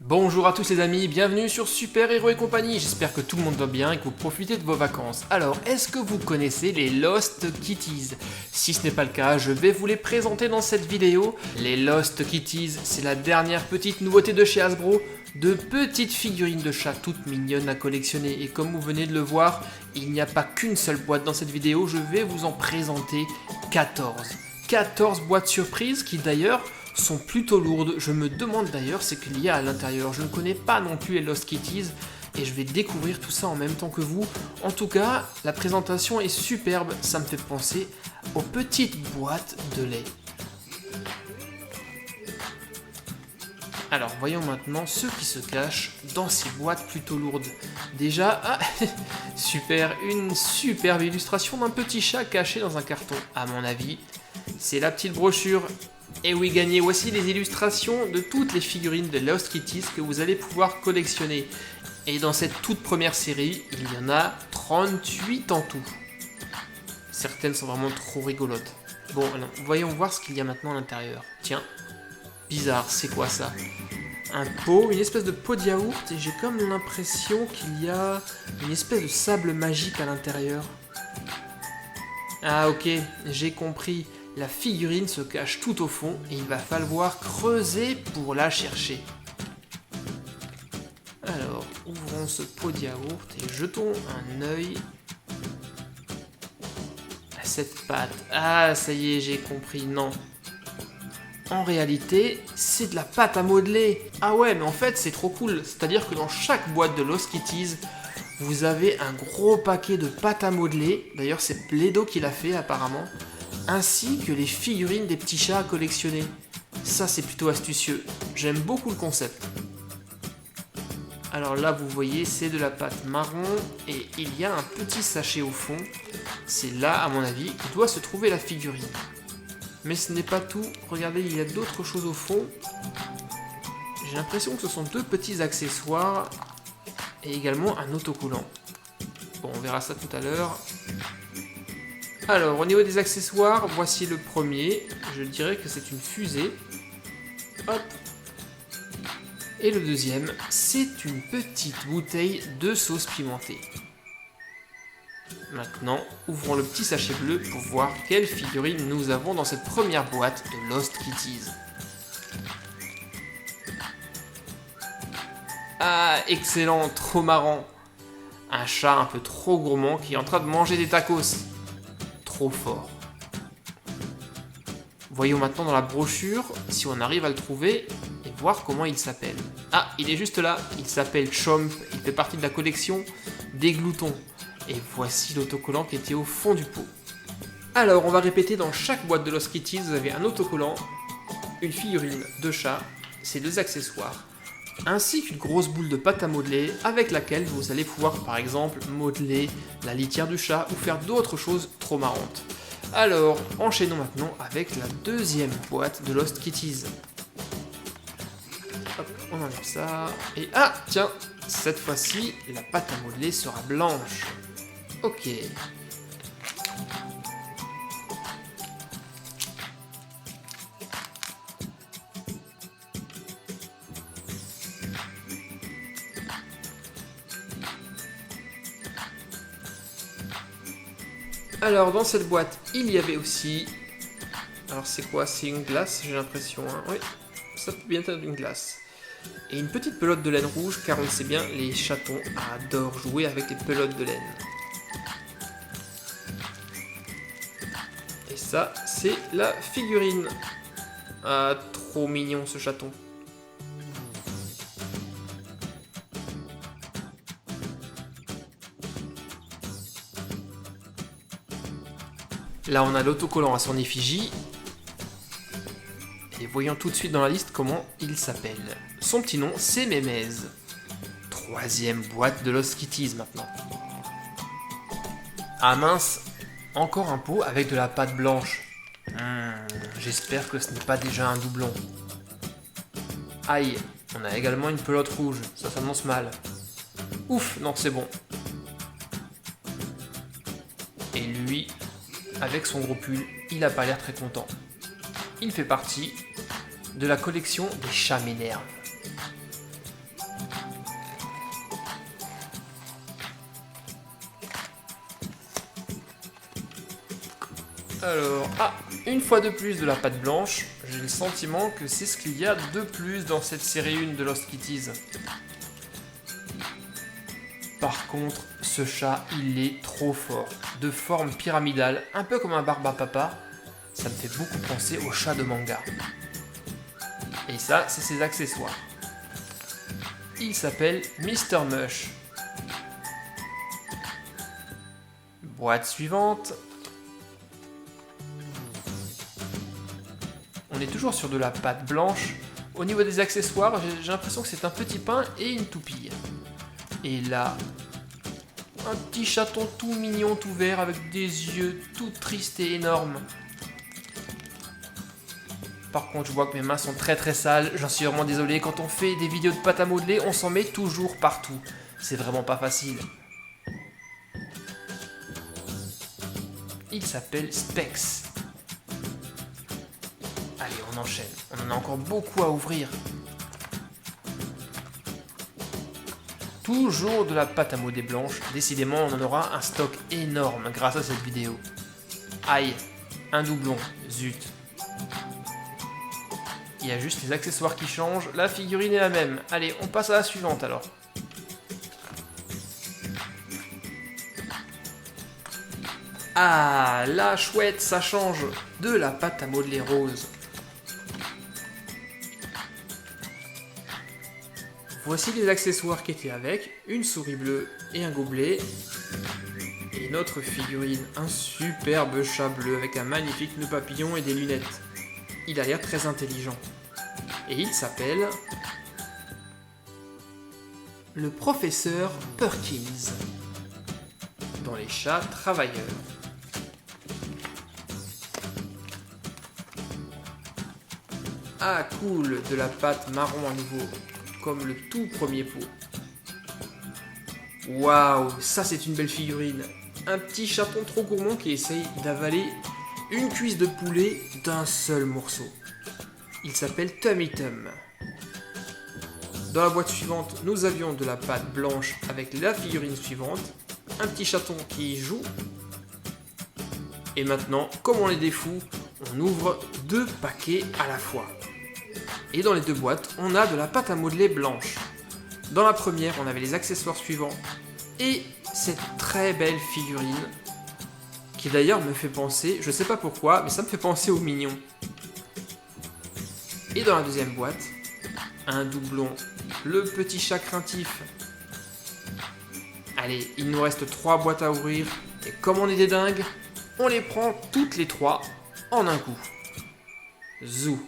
Bonjour à tous les amis, bienvenue sur Super Héros et compagnie, j'espère que tout le monde va bien et que vous profitez de vos vacances. Alors, est-ce que vous connaissez les Lost Kitties? Si ce n'est pas le cas, je vais vous les présenter dans cette vidéo. Les Lost Kitties, c'est la dernière petite nouveauté de chez Hasbro, de petites figurines de chats toutes mignonnes à collectionner. Et comme vous venez de le voir, il n'y a pas qu'une seule boîte dans cette vidéo, je vais vous en présenter 14. 14 boîtes surprises qui d'ailleurs sont plutôt lourdes. Je me demande d'ailleurs ce qu'il y a à l'intérieur. Je ne connais pas non plus les Lost Kitties et je vais découvrir tout ça en même temps que vous. En tout cas, la présentation est superbe. Ça me fait penser aux petites boîtes de lait. Alors, voyons maintenant ce qui se cache dans ces boîtes plutôt lourdes. Déjà, super, une superbe illustration d'un petit chat caché dans un carton. À mon avis, c'est la petite brochure. Et oui, gagné, voici les illustrations de toutes les figurines de Lost Kitties que vous allez pouvoir collectionner. Et dans cette toute première série, il y en a 38 en tout. Certaines sont vraiment trop rigolotes. Bon, alors, voyons voir ce qu'il y a maintenant à l'intérieur. Tiens, bizarre, c'est quoi ça? Un pot, une espèce de pot de yaourt, et j'ai comme l'impression qu'il y a une espèce de sable magique à l'intérieur. Ah ok, j'ai compris. La figurine se cache tout au fond et il va falloir creuser pour la chercher. Alors, ouvrons ce pot de yaourt et jetons un œil à cette pâte. Ah, ça y est, j'ai compris, non. En réalité, c'est de la pâte à modeler. Ah ouais, mais en fait, c'est trop cool. C'est-à-dire que dans chaque boîte de Lost Kitties, vous avez un gros paquet de pâte à modeler. D'ailleurs, c'est Play-Doh qui l'a fait apparemment. Ainsi que les figurines des petits chats à collectionner. Ça, c'est plutôt astucieux. J'aime beaucoup le concept. Alors là, vous voyez, c'est de la pâte marron et il y a un petit sachet au fond. C'est là, à mon avis, que doit se trouver la figurine. Mais ce n'est pas tout. Regardez, il y a d'autres choses au fond. J'ai l'impression que ce sont deux petits accessoires et également un autocollant. Bon, on verra ça tout à l'heure. Alors, au niveau des accessoires, voici le premier. Je dirais que c'est une fusée. Hop. Et le deuxième, c'est une petite bouteille de sauce pimentée. Maintenant, ouvrons le petit sachet bleu pour voir quelle figurine nous avons dans cette première boîte de Lost Kitties. Ah, excellent, trop marrant. Un chat un peu trop gourmand qui est en train de manger des tacos. Trop fort. Voyons maintenant dans la brochure si on arrive à le trouver et voir comment il s'appelle. Ah, il est juste là, il s'appelle Chomp, il fait partie de la collection des gloutons. Et voici l'autocollant qui était au fond du pot. Alors, on va répéter, dans chaque boîte de Lost Kitties, vous avez un autocollant, une figurine de chat, ces deux accessoires, ainsi qu'une grosse boule de pâte à modeler avec laquelle vous allez pouvoir par exemple modeler la litière du chat ou faire d'autres choses trop marrantes. Alors, enchaînons maintenant avec la deuxième boîte de Lost Kitties. Hop, on enlève ça. Et ah, tiens, cette fois-ci, la pâte à modeler sera blanche. Ok. Alors, dans cette boîte, il y avait aussi... Alors, c'est quoi? C'est une glace, j'ai l'impression. Hein. Oui, ça peut bien être une glace. Et une petite pelote de laine rouge, car on le sait bien, les chatons adorent jouer avec les pelotes de laine. Et ça, c'est la figurine. Ah, trop mignon ce chaton. Là, on a l'autocollant à son effigie. Et voyons tout de suite dans la liste comment il s'appelle. Son petit nom, c'est Mémez. Troisième boîte de Lost Kitties maintenant. Ah mince, encore un pot avec de la pâte blanche. J'espère que ce n'est pas déjà un doublon. Aïe, on a également une pelote rouge, ça s'annonce mal. Ouf, non, c'est bon. Et lui... avec son gros pull, il a pas l'air très content. Il fait partie de la collection des chats m'énervent. Alors, une fois de plus de la pâte blanche, j'ai le sentiment que c'est ce qu'il y a de plus dans cette série 1 de Lost Kitties. Par contre, ce chat, il est trop fort. De forme pyramidale, un peu comme un Barbapapa, ça me fait beaucoup penser au chat de manga. Et ça, c'est ses accessoires. Il s'appelle Mr. Mush. Boîte suivante. On est toujours sur de la pâte blanche. Au niveau des accessoires, j'ai l'impression que c'est un petit pain et une toupie. Et là, un petit chaton tout mignon, tout vert, avec des yeux tout tristes et énormes. Par contre, je vois que mes mains sont très très sales, j'en suis vraiment désolé. Quand on fait des vidéos de pâte à modeler, on s'en met toujours partout. C'est vraiment pas facile. Il s'appelle Specs. Allez, on enchaîne. On en a encore beaucoup à ouvrir. Toujours de la pâte à modeler blanche. Décidément, on en aura un stock énorme grâce à cette vidéo. Aïe, un doublon, zut. Il y a juste les accessoires qui changent, la figurine est la même. Allez, on passe à la suivante alors. Ah, la chouette, ça change. De la pâte à modeler rose. Voici les accessoires qui étaient avec. Une souris bleue et un gobelet. Et notre figurine, un superbe chat bleu avec un magnifique nœud papillon et des lunettes. Il a l'air très intelligent. Et il s'appelle le professeur Perkins dans les chats travailleurs. Ah cool, de la pâte marron à nouveau, comme le tout premier pot. Waouh, ça c'est une belle figurine. Un petit chaton trop gourmand qui essaye d'avaler une cuisse de poulet d'un seul morceau. Il s'appelle Tummy Tum. Dans la boîte suivante, nous avions de la pâte blanche avec la figurine suivante, un petit chaton qui joue. Et maintenant, comme on est des fous, on ouvre 2 paquets à la fois. Et dans les 2 boîtes, on a de la pâte à modeler blanche. Dans la première, on avait les accessoires suivants et cette très belle figurine qui d'ailleurs me fait penser, je sais pas pourquoi, mais ça me fait penser au mignon. Et dans la deuxième boîte, un doublon, le petit chat craintif. Allez, il nous reste 3 boîtes à ouvrir, et comme on est des dingues, on les prend toutes les 3 en un coup. Zou.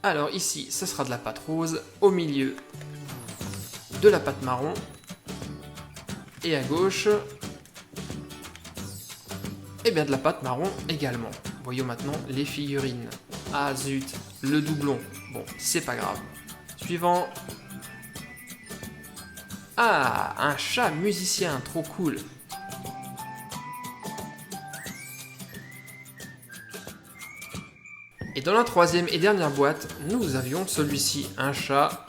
Alors ici, ce sera de la pâte rose, au milieu de la pâte marron, et à gauche, et bien de la pâte marron également. Voyons maintenant les figurines. Ah zut, le doublon. Bon, c'est pas grave. Suivant. Ah, un chat musicien, trop cool. Et dans la troisième et dernière boîte, nous avions celui-ci, un chat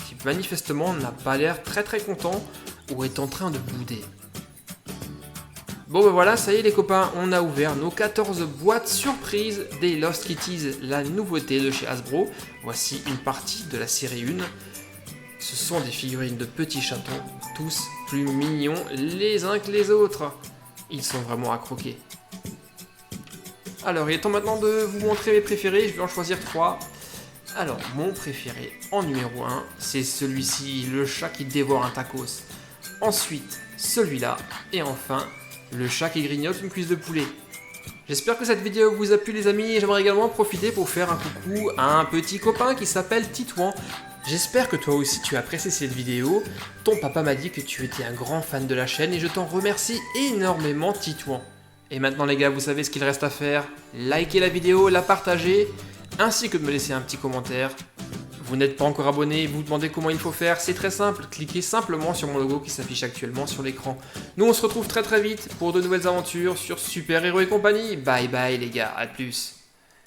qui manifestement n'a pas l'air très content ou est en train de bouder. Bon ben voilà, ça y est les copains, on a ouvert nos 14 boîtes surprises des Lost Kitties, la nouveauté de chez Hasbro. Voici une partie de la série 1. Ce sont des figurines de petits chatons, tous plus mignons les uns que les autres. Ils sont vraiment à croquer. Alors, il est temps maintenant de vous montrer mes préférés, je vais en choisir 3. Alors, mon préféré en numéro 1, c'est celui-ci, le chat qui dévore un tacos. Ensuite, celui-là, et enfin, le chat qui grignote une cuisse de poulet. J'espère que cette vidéo vous a plu les amis, et j'aimerais également profiter pour faire un coucou à un petit copain qui s'appelle Titouan. J'espère que toi aussi tu as apprécié cette vidéo. Ton papa m'a dit que tu étais un grand fan de la chaîne et je t'en remercie énormément Titouan. Et maintenant les gars, vous savez ce qu'il reste à faire. Likez la vidéo, la partager, ainsi que de me laisser un petit commentaire. Vous n'êtes pas encore abonné, vous vous demandez comment il faut faire, c'est très simple. Cliquez simplement sur mon logo qui s'affiche actuellement sur l'écran. Nous on se retrouve très vite pour de nouvelles aventures sur Super Héros et compagnie. Bye bye les gars, à plus.